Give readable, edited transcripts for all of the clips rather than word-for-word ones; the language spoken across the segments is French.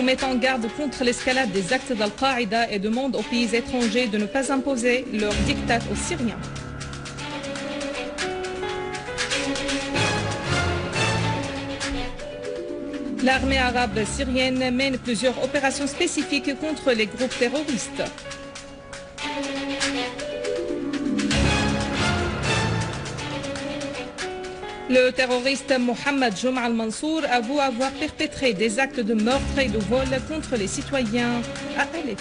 met en garde contre l'escalade des actes d'Al-Qaïda et demande aux pays étrangers de ne pas imposer leur diktat aux Syriens. L'armée arabe syrienne mène plusieurs opérations spécifiques contre les groupes terroristes. Le terroriste Mohamed Juma al-Mansour avoue avoir perpétré des actes de meurtre et de vol contre les citoyens à Alep.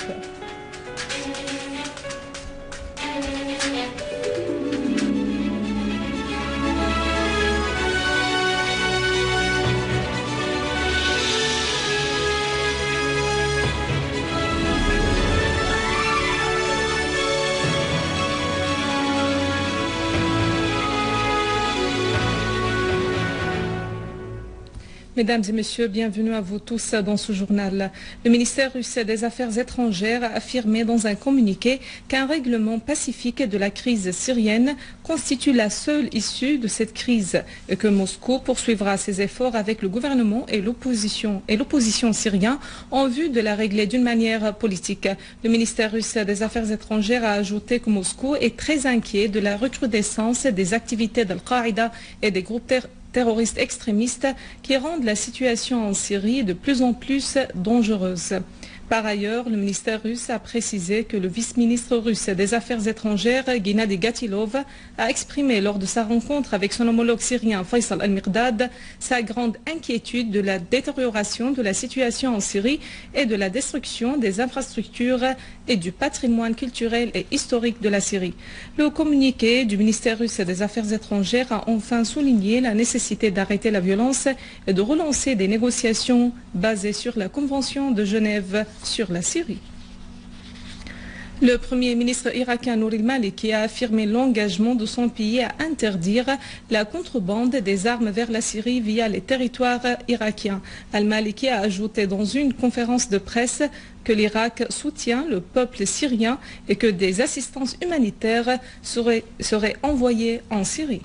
Mesdames et messieurs, bienvenue à vous tous dans ce journal. Le ministère russe des Affaires étrangères a affirmé dans un communiqué qu'un règlement pacifique de la crise syrienne constitue la seule issue de cette crise et que Moscou poursuivra ses efforts avec le gouvernement et l'opposition syrienne en vue de la régler d'une manière politique. Le ministère russe des Affaires étrangères a ajouté que Moscou est très inquiet de la recrudescence des activités d'Al-Qaïda et des groupes terroristes extrémistes qui rendent la situation en Syrie de plus en plus dangereuse. Par ailleurs, le ministère russe a précisé que le vice-ministre russe des Affaires étrangères, Gennady Gatilov, a exprimé lors de sa rencontre avec son homologue syrien Faisal al-Miqdad sa grande inquiétude de la détérioration de la situation en Syrie et de la destruction des infrastructures et du patrimoine culturel et historique de la Syrie. Le communiqué du ministère russe des Affaires étrangères a enfin souligné la nécessité d'arrêter la violence et de relancer des négociations basées sur la Convention de Genève sur la Syrie. Le Premier ministre irakien Nouri al-Maliki a affirmé l'engagement de son pays à interdire la contrebande des armes vers la Syrie via les territoires irakiens. Al-Maliki a ajouté dans une conférence de presse que l'Irak soutient le peuple syrien et que des assistances humanitaires seraient envoyées en Syrie.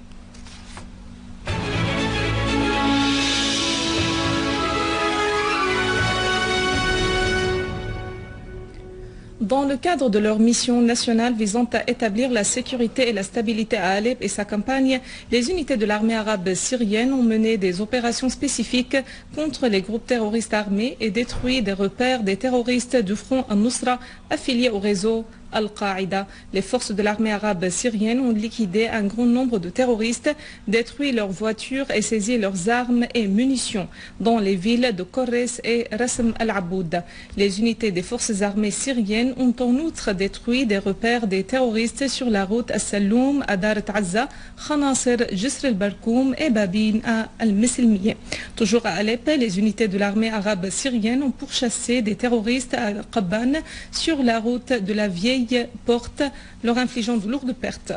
Dans le cadre de leur mission nationale visant à établir la sécurité et la stabilité à Alep et sa campagne, les unités de l'armée arabe syrienne ont mené des opérations spécifiques contre les groupes terroristes armés et détruit des repères des terroristes du Front al-Nusra affiliés au réseau Al-Qaïda. Les forces de l'armée arabe syrienne ont liquidé un grand nombre de terroristes, détruit leurs voitures et saisi leurs armes et munitions dans les villes de Korres et Rasm al-Aboud. Les unités des forces armées syriennes ont en outre détruit des repères des terroristes sur la route As-Saloum à Darat Azza, Khanasir, Jisr al-Barkoum et Babin à Al-Missilmiye. Toujours à Alep, les unités de l'armée arabe syrienne ont pourchassé des terroristes à Al-Qabban sur la route de la vieille porte, leur infligeant de lourdes pertes.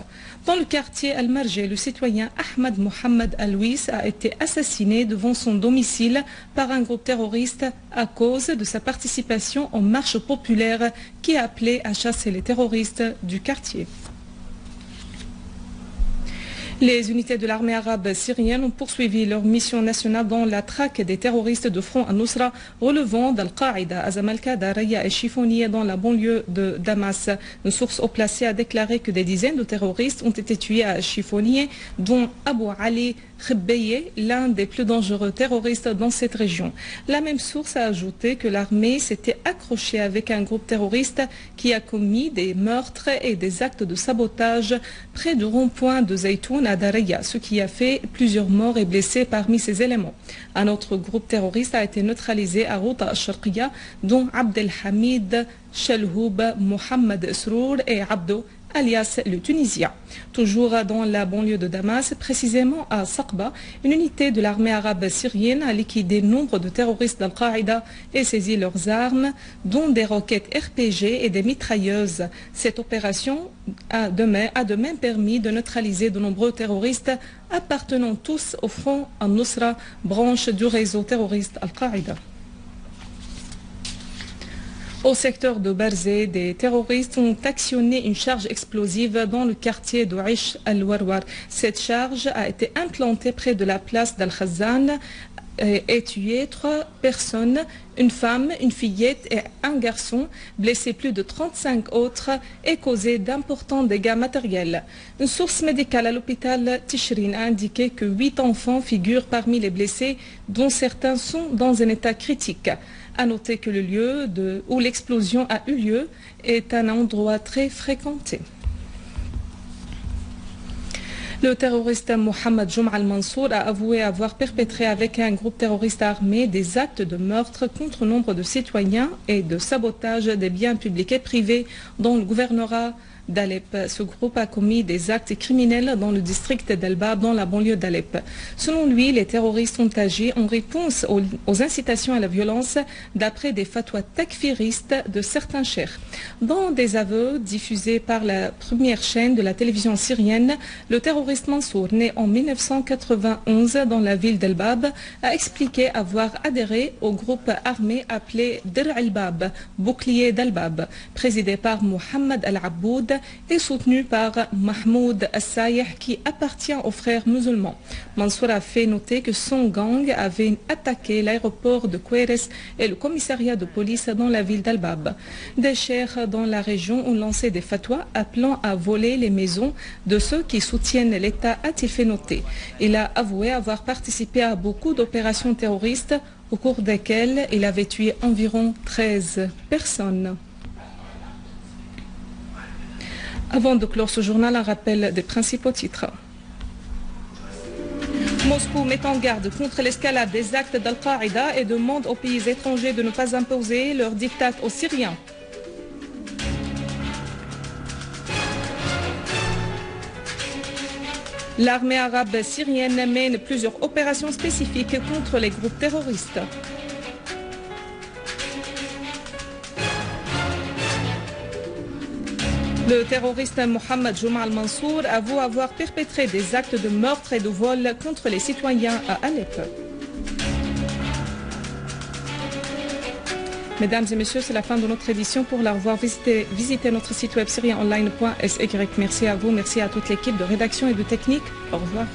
Dans le quartier Al-Marjeh, le citoyen Ahmad Mohamed Al-Ouis a été assassiné devant son domicile par un groupe terroriste à cause de sa participation aux marches populaires qui appelaient à chasser les terroristes du quartier. Les unités de l'armée arabe syrienne ont poursuivi leur mission nationale dans la traque des terroristes de Front al-Nusra relevant d'Al-Qaïda, Azamalka, Daraya et Chifonier dans la banlieue de Damas. Une source haut placée a déclaré que des dizaines de terroristes ont été tués à Chifonier, dont Abu Ali Khbeye, l'un des plus dangereux terroristes dans cette région. La même source a ajouté que l'armée s'était accrochée avec un groupe terroriste qui a commis des meurtres et des actes de sabotage près du rond-point de Zaytoun à Daraya, ce qui a fait plusieurs morts et blessés parmi ces éléments. Un autre groupe terroriste a été neutralisé à Routa al-Sharqiya, dont Abdelhamid Chalhoub, Mohamed Srour et Abdo alias le Tunisien. Toujours dans la banlieue de Damas, précisément à Saqba, une unité de l'armée arabe syrienne a liquidé nombre de terroristes d'Al-Qaïda et saisi leurs armes, dont des roquettes RPG et des mitrailleuses. Cette opération a de même permis de neutraliser de nombreux terroristes appartenant tous au Front al-Nusra, branche du réseau terroriste Al-Qaïda. Au secteur de Barzeh, des terroristes ont actionné une charge explosive dans le quartier de Aish al-Warwar. Cette charge a été implantée près de la place d'Al-Khazan et tué 3 personnes, une femme, une fillette et un garçon, blessé plus de 35 autres et causé d'importants dégâts matériels. Une source médicale à l'hôpital Tishrin a indiqué que 8 enfants figurent parmi les blessés, dont certains sont dans un état critique. À noter que le lieu où l'explosion a eu lieu est un endroit très fréquenté. Le terroriste Mohamed Juma al-Mansour a avoué avoir perpétré avec un groupe terroriste armé des actes de meurtre contre nombre de citoyens et de sabotage des biens publics et privés dans le gouvernorat d'Alep. Ce groupe a commis des actes criminels dans le district d'El-Bab, dans la banlieue d'Alep. Selon lui, les terroristes ont agi en réponse aux incitations à la violence d'après des fatwas takfiristes de certains cheikhs. Dans des aveux diffusés par la première chaîne de la télévision syrienne, le terroriste Mansour, né en 1991 dans la ville d'El-Bab, a expliqué avoir adhéré au groupe armé appelé Dir al-Bab, bouclier d'El-Bab, présidé par Mohamed al-Abboud et soutenu par Mahmoud As-Sayeh qui appartient aux frères musulmans. Mansour a fait noter que son gang avait attaqué l'aéroport de Koueres et le commissariat de police dans la ville d'Al-Bab. Des cheikhs dans la région ont lancé des fatwas appelant à voler les maisons de ceux qui soutiennent l'État, a-t-il fait noter. Il a avoué avoir participé à beaucoup d'opérations terroristes au cours desquelles il avait tué environ 13 personnes. Avant de clore ce journal, un rappel des principaux titres. Moscou met en garde contre l'escalade des actes d'Al-Qaïda et demande aux pays étrangers de ne pas imposer leur diktat aux Syriens. L'armée arabe syrienne mène plusieurs opérations spécifiques contre les groupes terroristes. Le terroriste Mohamed Juma al-Mansour avoue avoir perpétré des actes de meurtre et de vol contre les citoyens à Alep. Mesdames et messieurs, c'est la fin de notre édition. Pour la revoir, visitez notre site web syrienonline.sy. Merci à vous, merci à toute l'équipe de rédaction et de technique. Au revoir.